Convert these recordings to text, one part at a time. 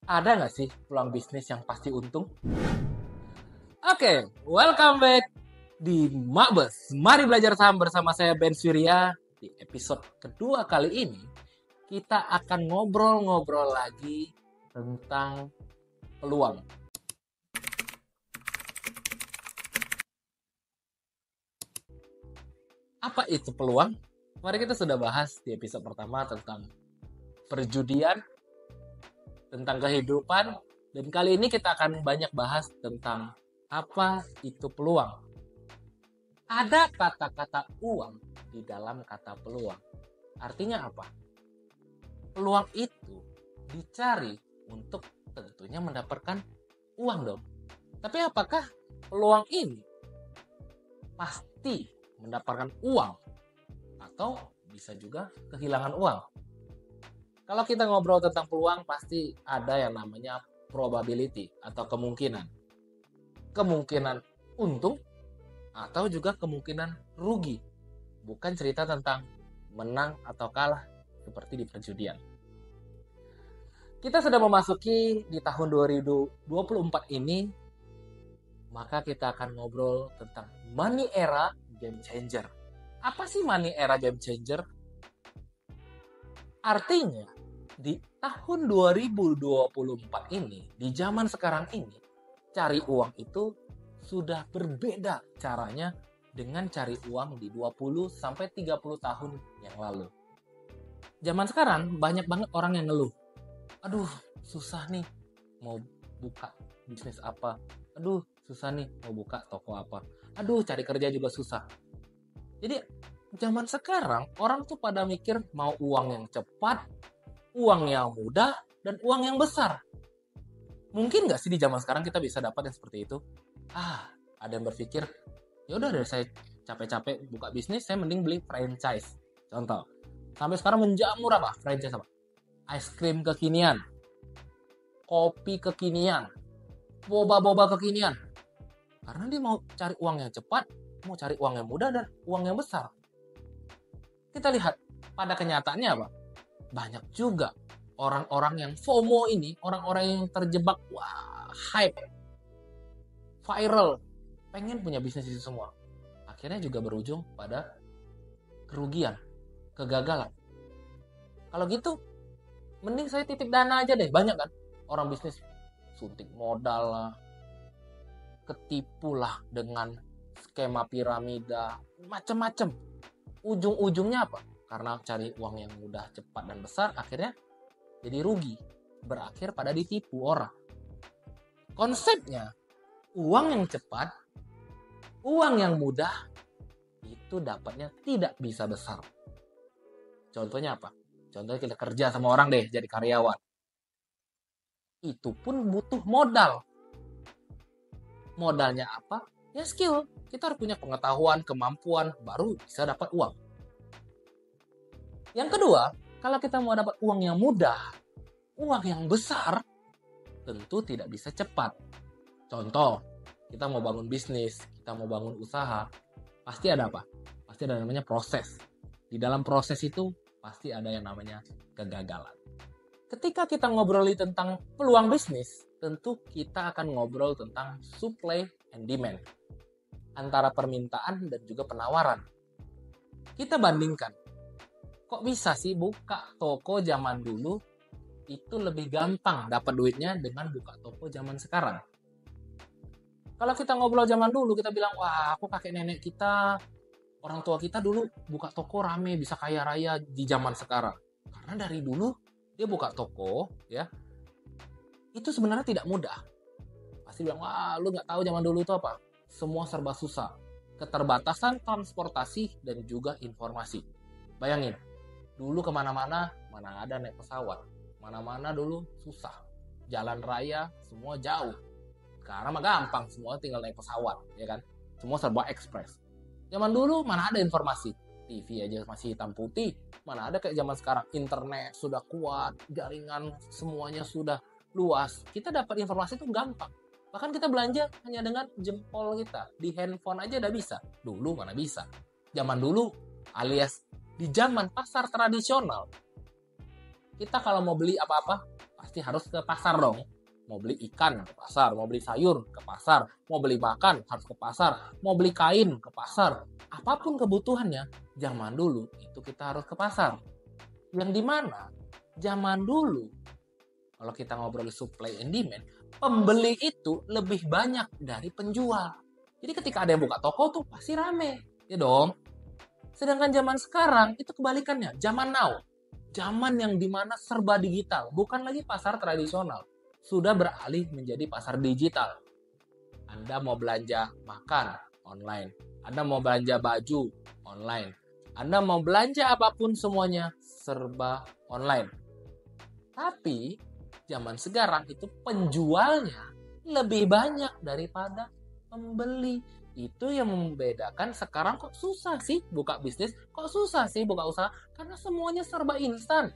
Ada nggak sih peluang bisnis yang pasti untung? Oke, welcome back di Mabes. Mari belajar saham bersama saya Ben Surya. Di episode kedua kali ini, kita akan ngobrol-ngobrol lagi tentang peluang. Apa itu peluang? Mari kita sudah bahas di episode pertama tentang perjudian, tentang kehidupan, dan kali ini kita akan banyak bahas tentang apa itu peluang. Ada kata-kata uang di dalam kata peluang. Artinya apa? Peluang itu dicari untuk tentunya mendapatkan uang dong. Tapi apakah peluang ini pasti mendapatkan uang? Atau bisa juga kehilangan uang? Kalau kita ngobrol tentang peluang, pasti ada yang namanya probability atau kemungkinan. Kemungkinan untung atau juga kemungkinan rugi. Bukan cerita tentang menang atau kalah seperti di perjudian. Kita sudah memasuki di tahun 2024 ini, maka kita akan ngobrol tentang money era game changer. Apa sih money era game changer? Artinya, di tahun 2024 ini, di zaman sekarang ini, cari uang itu sudah berbeda caranya dengan cari uang di 20-30 tahun yang lalu. Zaman sekarang banyak banget orang yang ngeluh. Aduh, susah nih mau buka bisnis apa. Aduh, susah nih mau buka toko apa. Aduh, cari kerja juga susah. Jadi, zaman sekarang orang tuh pada mikir mau uang yang cepat, uang yang mudah, dan uang yang besar. Mungkin nggak sih di zaman sekarang kita bisa dapat yang seperti itu? Ada yang berpikir, ya udah deh saya capek-capek buka bisnis, saya mending beli franchise. Contoh, sampai sekarang menjamur apa? Franchise apa? Es krim kekinian, kopi kekinian, boba-boba kekinian. Karena dia mau cari uang yang cepat, mau cari uang yang mudah dan uang yang besar. Kita lihat pada kenyataannya apa? Banyak juga orang-orang yang FOMO ini, orang-orang yang terjebak, hype, viral, pengen punya bisnis itu semua. Akhirnya juga berujung pada kerugian, kegagalan. Kalau gitu, mending saya titip dana aja deh. Banyak kan orang bisnis suntik modal lah, ketipu lah dengan skema piramida, macam-macam. Ujung-ujungnya apa? Karena cari uang yang mudah, cepat, dan besar, akhirnya jadi rugi. Berakhir pada ditipu orang. Konsepnya, uang yang cepat, uang yang mudah, itu dapatnya tidak bisa besar. Contohnya apa? Contohnya kita kerja sama orang deh, jadi karyawan. Itu pun butuh modal. Modalnya apa? Ya skill. Kita harus punya pengetahuan, kemampuan, baru bisa dapat uang. Yang kedua, kalau kita mau dapat uang yang mudah, uang yang besar, tentu tidak bisa cepat. Contoh, kita mau bangun bisnis, kita mau bangun usaha, pasti ada apa? Pasti ada namanya proses. Di dalam proses itu, pasti ada yang namanya kegagalan. Ketika kita ngobroli tentang peluang bisnis, tentu kita akan ngobrol tentang supply and demand. Antara permintaan dan juga penawaran. Kita bandingkan. Kok bisa sih buka toko zaman dulu itu lebih gampang dapat duitnya dengan buka toko zaman sekarang? Kalau kita ngobrol zaman dulu, kita bilang, wah aku kakek nenek kita, orang tua kita dulu buka toko rame, bisa kaya raya di zaman sekarang. Karena dari dulu dia buka toko, ya, itu sebenarnya tidak mudah. Pasti bilang, wah lu nggak tahu zaman dulu itu apa? Semua serba susah. Keterbatasan transportasi dan juga informasi. Bayangin, dulu kemana-mana, mana ada naik pesawat. Mana-mana dulu susah. Jalan raya semua jauh. Sekarang mah gampang, semua tinggal naik pesawat, ya kan? Semua serba ekspres. Zaman dulu mana ada informasi? TV aja masih hitam putih. Mana ada kayak zaman sekarang, internet sudah kuat, jaringan semuanya sudah luas. Kita dapat informasi itu gampang. Bahkan kita belanja hanya dengan jempol kita. Di handphone aja udah bisa. Dulu mana bisa. Zaman dulu alias di zaman pasar tradisional, kita kalau mau beli apa-apa pasti harus ke pasar dong. Mau beli ikan ke pasar, mau beli sayur ke pasar, mau beli makan harus ke pasar, mau beli kain ke pasar. Apapun kebutuhannya, zaman dulu itu kita harus ke pasar. Yang dimana zaman dulu, kalau kita ngobrol supply and demand, pembeli itu lebih banyak dari penjual. Jadi ketika ada yang buka toko tuh pasti rame, ya dong. Sedangkan zaman sekarang itu kebalikannya, zaman now. Zaman yang dimana serba digital, bukan lagi pasar tradisional. Sudah beralih menjadi pasar digital. Anda mau belanja makan, online. Anda mau belanja baju, online. Anda mau belanja apapun semuanya, serba online. Tapi, zaman sekarang itu penjualnya lebih banyak daripada pembeli. Itu yang membedakan sekarang kok susah sih buka bisnis, kok susah sih buka usaha, karena semuanya serba instan.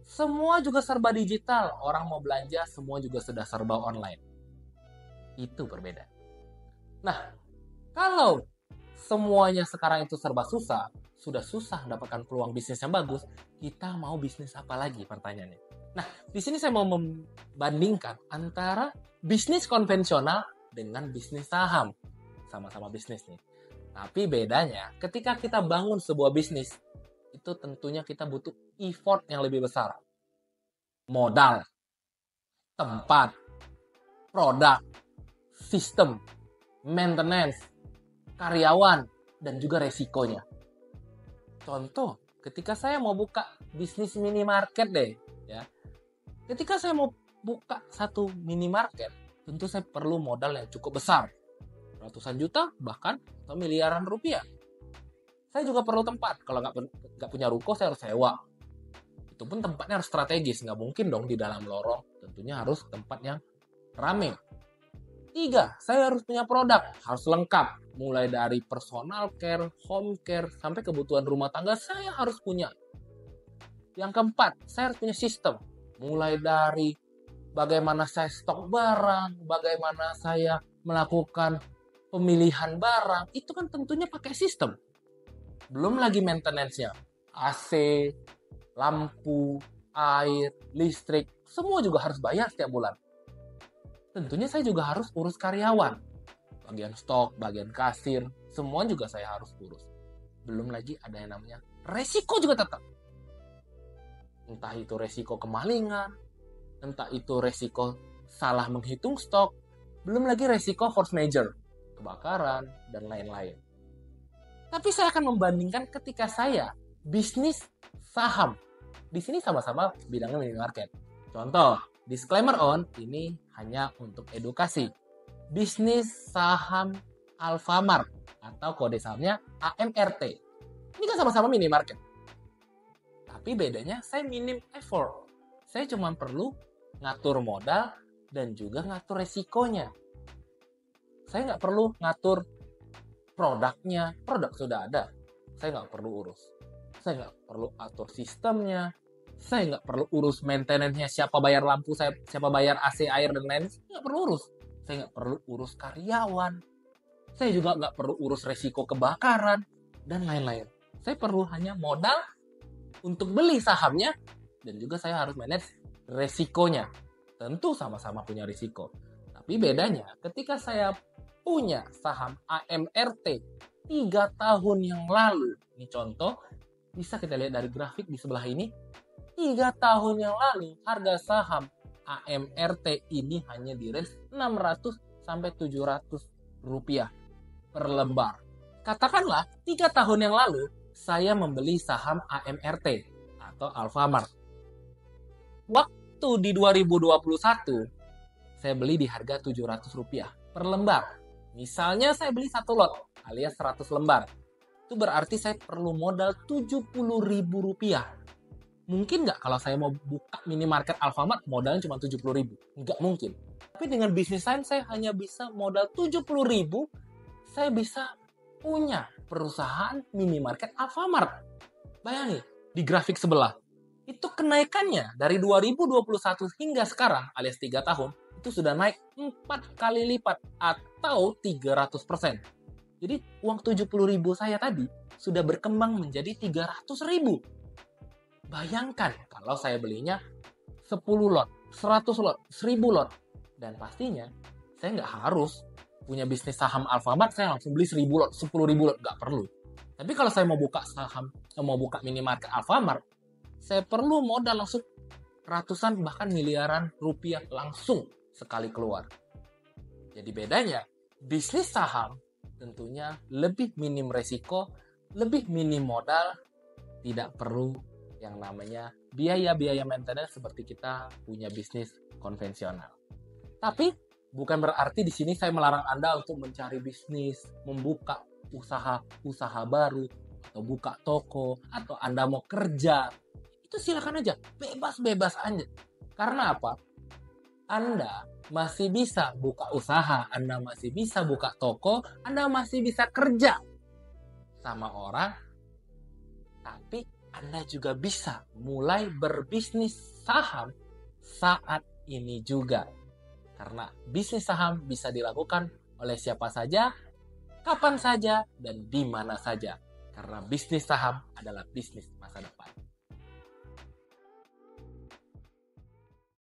Semua juga serba digital, orang mau belanja semua juga sudah serba online. Itu berbeda. Nah, kalau semuanya sekarang itu serba susah, sudah susah mendapatkan peluang bisnis yang bagus, kita mau bisnis apa lagi pertanyaannya. Nah, di sini saya mau membandingkan antara bisnis konvensional dengan bisnis saham. Sama-sama bisnis nih. Tapi bedanya, ketika kita bangun sebuah bisnis, itu tentunya kita butuh effort yang lebih besar. Modal, tempat, produk, sistem, maintenance, karyawan, dan juga resikonya. Contoh, ketika saya mau buka bisnis minimarket deh, ya. Ketika saya mau buka satu minimarket, tentu saya perlu modal yang cukup besar. Ratusan juta, bahkan atau miliaran rupiah. Saya juga perlu tempat. Kalau nggak punya ruko, saya harus sewa. Itu pun tempatnya harus strategis. Nggak mungkin dong di dalam lorong. Tentunya harus tempat yang rame. 3, saya harus punya produk. Harus lengkap. Mulai dari personal care, home care, sampai kebutuhan rumah tangga, saya harus punya. Yang keempat, saya harus punya sistem. Mulai dari bagaimana saya stok barang, bagaimana saya melakukan pemilihan barang, itu kan tentunya pakai sistem. Belum lagi maintenance-nya. AC, lampu, air, listrik, semua juga harus bayar setiap bulan. Tentunya saya juga harus urus karyawan. Bagian stok, bagian kasir, semua juga saya harus urus. Belum lagi ada yang namanya resiko juga tetap. Entah itu resiko kemalingan, entah itu resiko salah menghitung stok, belum lagi resiko force major, kebakaran, dan lain-lain. Tapi saya akan membandingkan ketika saya bisnis saham. Di sini sama-sama bidangnya minimarket. Contoh, disclaimer on, ini hanya untuk edukasi. Bisnis saham Alfamart atau kode sahamnya AMRT. Ini kan sama-sama minimarket. Tapi bedanya saya minim effort. Saya cuma perlu ngatur modal dan juga ngatur resikonya. Saya nggak perlu ngatur produknya, produk sudah ada. Saya nggak perlu urus. Saya nggak perlu atur sistemnya. Saya nggak perlu urus maintenance-nya, siapa bayar lampu saya, siapa bayar AC, air, dan lain-lain. Saya nggak perlu urus. Saya nggak perlu urus karyawan. Saya juga nggak perlu urus resiko kebakaran, dan lain-lain. Saya perlu hanya modal untuk beli sahamnya, dan juga saya harus manage resikonya. Tentu sama-sama punya risiko. Tapi bedanya, ketika saya punya saham AMRT 3 tahun yang lalu. Ini contoh, bisa kita lihat dari grafik di sebelah ini. 3 tahun yang lalu, harga saham AMRT ini hanya di range 600 sampai 700 rupiah per lembar. Katakanlah, 3 tahun yang lalu, saya membeli saham AMRT atau Alfamart. Waktu di 2021, saya beli di harga 700 rupiah per lembar. Misalnya saya beli 1 lot alias 100 lembar. Itu berarti saya perlu modal 70.000 rupiah. Mungkin nggak kalau saya mau buka minimarket Alfamart modalnya cuma 70.000? Nggak mungkin. Tapi dengan bisnis saya hanya bisa modal 70.000, saya bisa punya perusahaan minimarket Alfamart. Bayangin, di grafik sebelah. Itu kenaikannya dari 2021 hingga sekarang alias 3 tahun, itu sudah naik 4 kali lipat atau 300%. Jadi uang 70.000 saya tadi sudah berkembang menjadi 300.000. Bayangkan kalau saya belinya 10 lot, 100 lot, 1000 lot. Dan pastinya saya nggak harus punya bisnis saham Alfamart, saya langsung beli 1000 lot, 10.000 lot, nggak perlu. Tapi kalau saya mau buka minimarket Alfamart, saya perlu modal langsung ratusan bahkan miliaran rupiah langsung sekali keluar. Jadi bedanya, bisnis saham tentunya lebih minim resiko, lebih minim modal, tidak perlu yang namanya biaya-biaya maintenance seperti kita punya bisnis konvensional. Tapi bukan berarti di sini saya melarang Anda untuk mencari bisnis, membuka usaha baru, atau buka toko, atau Anda mau kerja. Itu silakan aja, bebas-bebas aja. Karena apa? Anda masih bisa buka usaha, Anda masih bisa buka toko, Anda masih bisa kerja sama orang, tapi Anda juga bisa mulai berbisnis saham saat ini juga. Karena bisnis saham bisa dilakukan oleh siapa saja, kapan saja, dan di mana saja. Karena bisnis saham adalah bisnis masa depan.